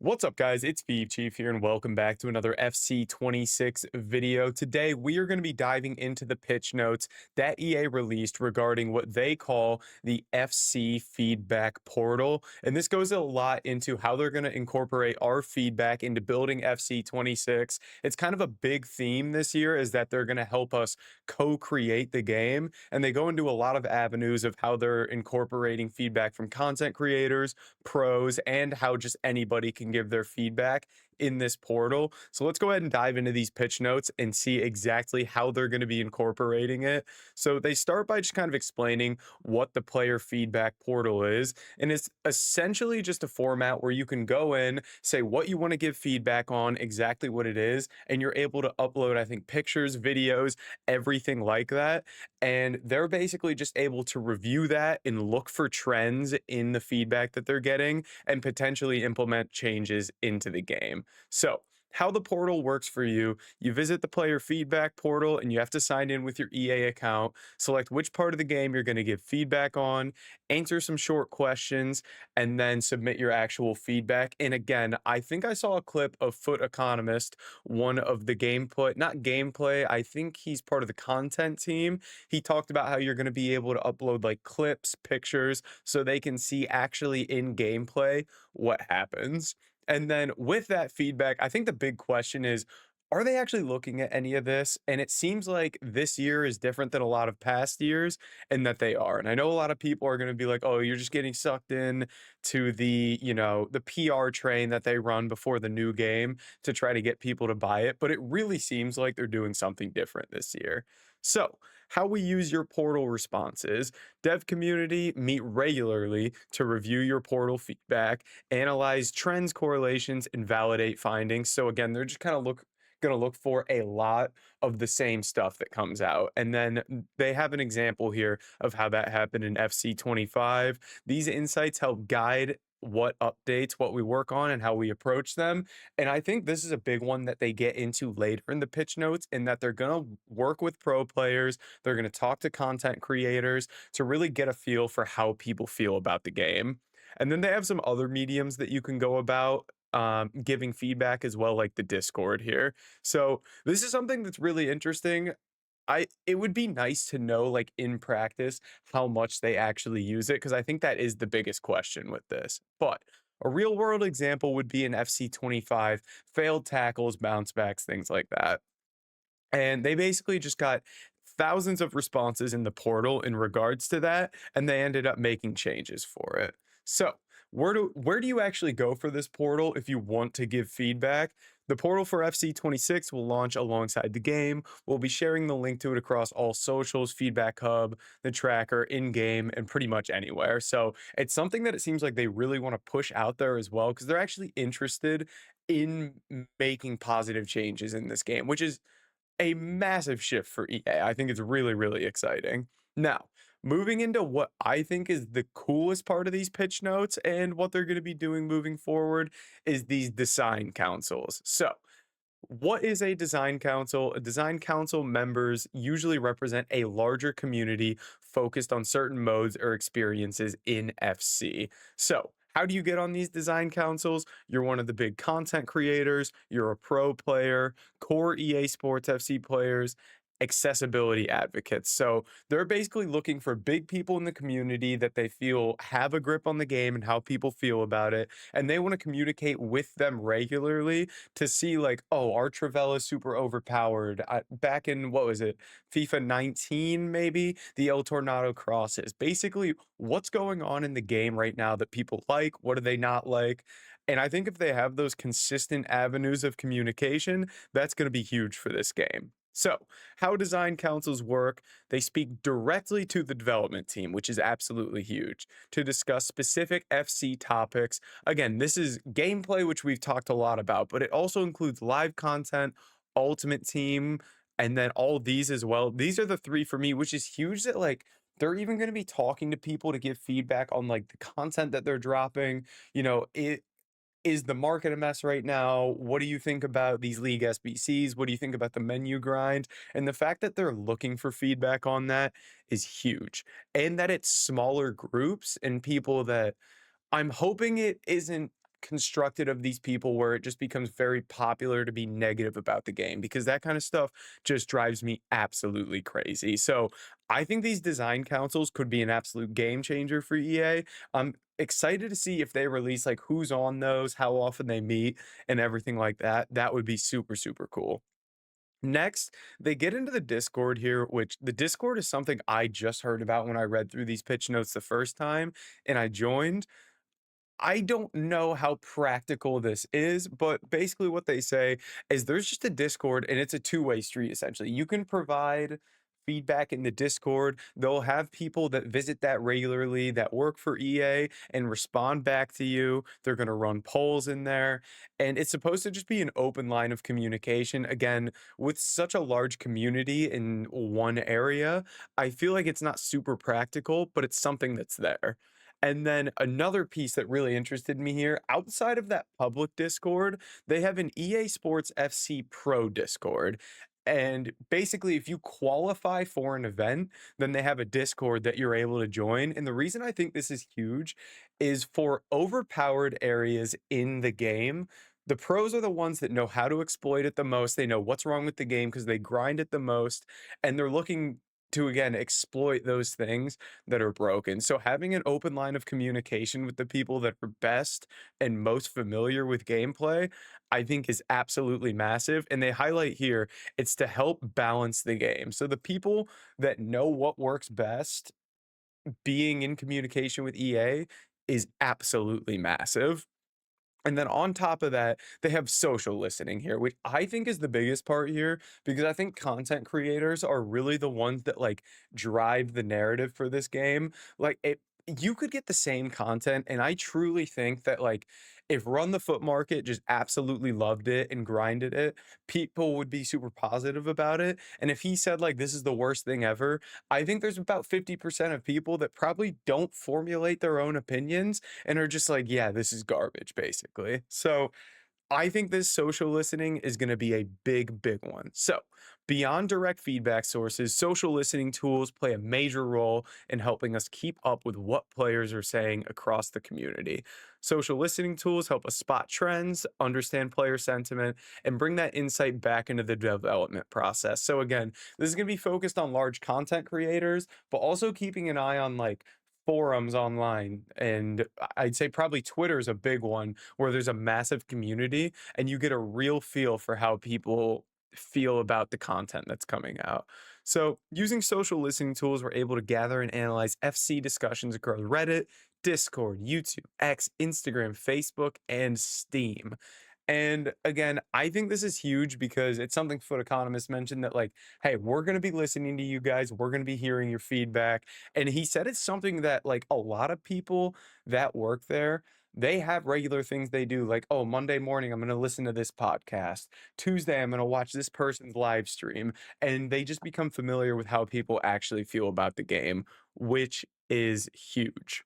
What's up, guys? It's Chief here, and welcome back to another FC26 video. Today, we are going to be diving into the pitch notes that EA released regarding what they call the FC feedback portal. And this goes a lot into how they're going to incorporate our feedback into building FC26. It's kind of a big theme this year, is that they're going to help us co-create the game. And they go into a lot of avenues of how they're incorporating feedback from content creators, pros, and how just anybody can give their feedback in this portal. So let's go ahead and dive into these pitch notes and see exactly how they're going to be incorporating it. So they start by just kind of explaining what the player feedback portal is. And it's essentially just a format where you can go in, say what you want to give feedback on, exactly what it is, and you're able to upload, I think, pictures, videos, everything like that. And they're basically just able to review that and look for trends in the feedback that they're getting and potentially implement changes into the game. So, how the portal works for you, you visit the player feedback portal and you have to sign in with your EA account, select which part of the game you're going to give feedback on, answer some short questions, and then submit your actual feedback. And again, I think I saw a clip of Foot Economist, one of the gameplay, not gameplay, I think he's part of the content team. He talked about how you're going to be able to upload like clips, pictures, so they can see actually in gameplay what happens. And then with that feedback, I think the big question is, are they actually looking at any of this? And it seems like this year is different than a lot of past years, and that they are. And I know a lot of people are going to be like, oh, you're just getting sucked in to the PR train that they run before the new game to try to get people to buy it. But it really seems like they're doing something different this year. So, how we use your portal responses: dev community meet regularly to review your portal feedback, analyze trends, correlations, and validate findings. So again, they're just kind of going to look for a lot of the same stuff that comes out. And then they have an example here of how that happened in FC25. These insights help guide what updates, what we work on, and how we approach them. And I think this is a big one that they get into later in the pitch notes, in that they're going to work with pro players, they're going to talk to content creators to really get a feel for how people feel about the game. And then they have some other mediums that you can go about giving feedback as well, like the Discord here. So this is something that's really interesting. It would be nice to know, like, in practice, how much they actually use it, because I think that is the biggest question with this. But a real world example would be an FC25, failed tackles, bounce backs, things like that. And they basically just got thousands of responses in the portal in regards to that, and they ended up making changes for it. So, where do you actually go for this portal if you want to give feedback? The portal for FC26 will launch alongside the game. We'll be sharing the link to it across all socials, Feedback Hub, the tracker, in game, and pretty much anywhere. So, it's something that it seems like they really want to push out there as well, because they're actually interested in making positive changes in this game, which is a massive shift for EA. I think it's really, really exciting. Now, moving into what I think is the coolest part of these pitch notes and what they're going to be doing moving forward is these design councils. So, what is a design council? A design council members usually represent a larger community focused on certain modes or experiences in FC. So, how do you get on these design councils? You're one of the big content creators, you're a pro player, core EA Sports FC players, accessibility advocates. So, they're basically looking for big people in the community that they feel have a grip on the game and how people feel about it. And they want to communicate with them regularly to see, like, oh, our Travella is super overpowered. Back in, what was it, FIFA 19, maybe, the El Tornado crosses. Basically, what's going on in the game right now that people like? What do they not like? And I think if they have those consistent avenues of communication, that's going to be huge for this game. So, how design councils work: they speak directly to the development team, which is absolutely huge, to discuss specific FC topics. Again, this is gameplay, which we've talked a lot about, but it also includes live content, ultimate team, and then all these as well. These are the three for me, which is huge, that like they're even going to be talking to people to give feedback on like the content that they're dropping. It is the market a mess right now? What do you think about these league SBCs? What do you think about the menu grind? And the fact that they're looking for feedback on that is huge. And that it's smaller groups and people that, I'm hoping it isn't. constructed of these people where it just becomes very popular to be negative about the game because that kind of stuff just drives me absolutely crazy. So I think these design councils could be an absolute game changer for EA. I'm excited to see if they release like who's on those, how often they meet, and everything like that. That would be super, super cool. Next, they get into the Discord here, which the Discord is something I just heard about when I read through these pitch notes the first time and I joined. I don't know how practical this is, but basically what they say is there's just a Discord and it's a two-way street essentially. You can provide feedback in the Discord. They'll have people that visit that regularly that work for EA and respond back to you. They're going to run polls in there, and it's supposed to just be an open line of communication. Again, with such a large community in one area, I feel like it's not super practical, but it's something that's there. And then another piece that really interested me here, outside of that public Discord, they have an EA Sports FC Pro Discord. And basically, if you qualify for an event, then they have a Discord that you're able to join. And the reason I think this is huge is for overpowered areas in the game. The pros are the ones that know how to exploit it the most. They know what's wrong with the game because they grind it the most. And they're looking to, again, exploit those things that are broken. So having an open line of communication with the people that are best and most familiar with gameplay, I think is absolutely massive. And they highlight here it's to help balance the game. So the people that know what works best being in communication with EA is absolutely massive. And then on top of that, they have social listening here, which I think is the biggest part here because I think content creators are really the ones that like drive the narrative for this game. Like it you could get the same content and I truly think that like if Run the Foot Market just absolutely loved it and grinded it, people would be super positive about it. And if he said like this is the worst thing ever, I think there's about 50% of people that probably don't formulate their own opinions and are just like, yeah, this is garbage, basically. So I think this social listening is going to be a big, big one. So, beyond direct feedback sources, social listening tools play a major role in helping us keep up with what players are saying across the community. Social listening tools help us spot trends, understand player sentiment, and bring that insight back into the development process. So, again, this is going to be focused on large content creators, but also keeping an eye on like forums online. And I'd say probably Twitter is a big one where there's a massive community and you get a real feel for how people feel about the content that's coming out. So, using social listening tools, we're able to gather and analyze FC discussions across Reddit, Discord, YouTube, X, Instagram, Facebook, and Steam. And again, I think this is huge because it's something Foot Economist mentioned that, like, hey, we're going to be listening to you guys. We're going to be hearing your feedback. And he said it's something that, like, a lot of people that work there, they have regular things they do. Like, oh, Monday morning, I'm going to listen to this podcast. Tuesday, I'm going to watch this person's live stream. And they just become familiar with how people actually feel about the game, which is huge.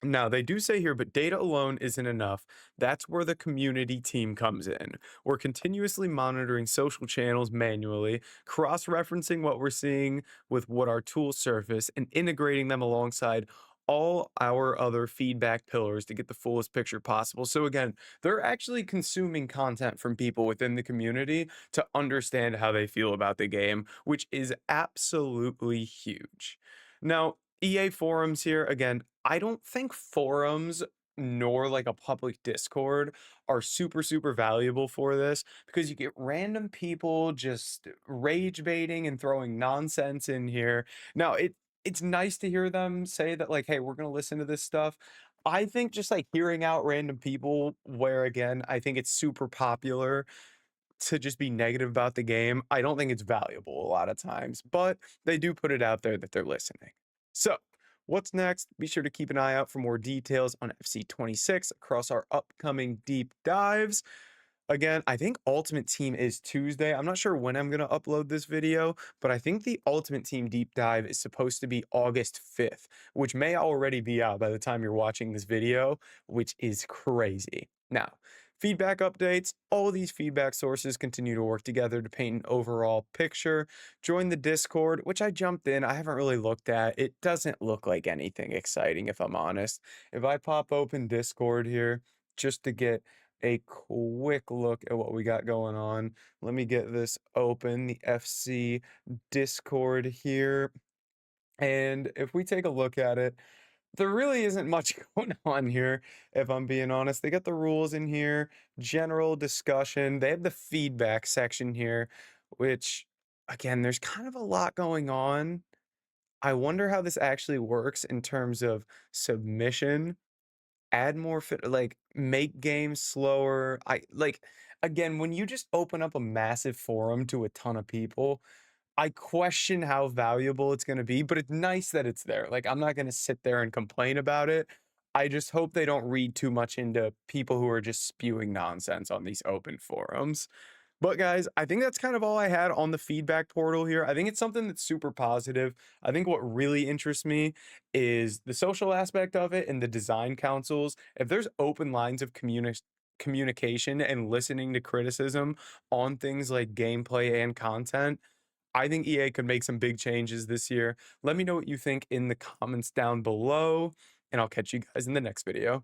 Now, they do say here, but data alone isn't enough. That's where the community team comes in. We're continuously monitoring social channels manually, cross referencing what we're seeing with what our tools surface, and integrating them alongside all our other feedback pillars to get the fullest picture possible. So, again, they're actually consuming content from people within the community to understand how they feel about the game, which is absolutely huge. Now, EA forums here, again, I don't think forums nor like a public Discord are super, super valuable for this because you get random people just rage baiting and throwing nonsense in here. Now, it's nice to hear them say that, like, hey, we're gonna listen to this stuff. I think just like hearing out random people where again, I think it's super popular to just be negative about the game, I don't think it's valuable a lot of times, but they do put it out there that they're listening. So, what's next? Be sure to keep an eye out for more details on FC 26 across our upcoming deep dives. Again, I think Ultimate Team is Tuesday. I'm not sure when I'm going to upload this video, but I think the Ultimate Team deep dive is supposed to be August 5th, which may already be out by the time you're watching this video, which is crazy. Now, feedback updates. All these feedback sources continue to work together to paint an overall picture. Join the Discord, which I jumped in. I haven't really looked at. It doesn't look like anything exciting, if I'm honest. If I pop open Discord here, just to get a quick look at what we got going on. Let me get this open, the FC Discord here. And if we take a look at it, there really isn't much going on here, if I'm being honest. They got the rules in here, general discussion. They have the feedback section here, which, again, there's kind of a lot going on. I wonder how this actually works in terms of submission, add more fit, like make games slower. Again, when you just open up a massive forum to a ton of people, I question how valuable it's gonna be, but it's nice that it's there. Like, I'm not gonna sit there and complain about it. I just hope they don't read too much into people who are just spewing nonsense on these open forums. But guys, I think that's kind of all I had on the feedback portal here. I think it's something that's super positive. I think what really interests me is the social aspect of it and the design councils. If there's open lines of communication and listening to criticism on things like gameplay and content, I think EA could make some big changes this year. Let me know what you think in the comments down below, and I'll catch you guys in the next video.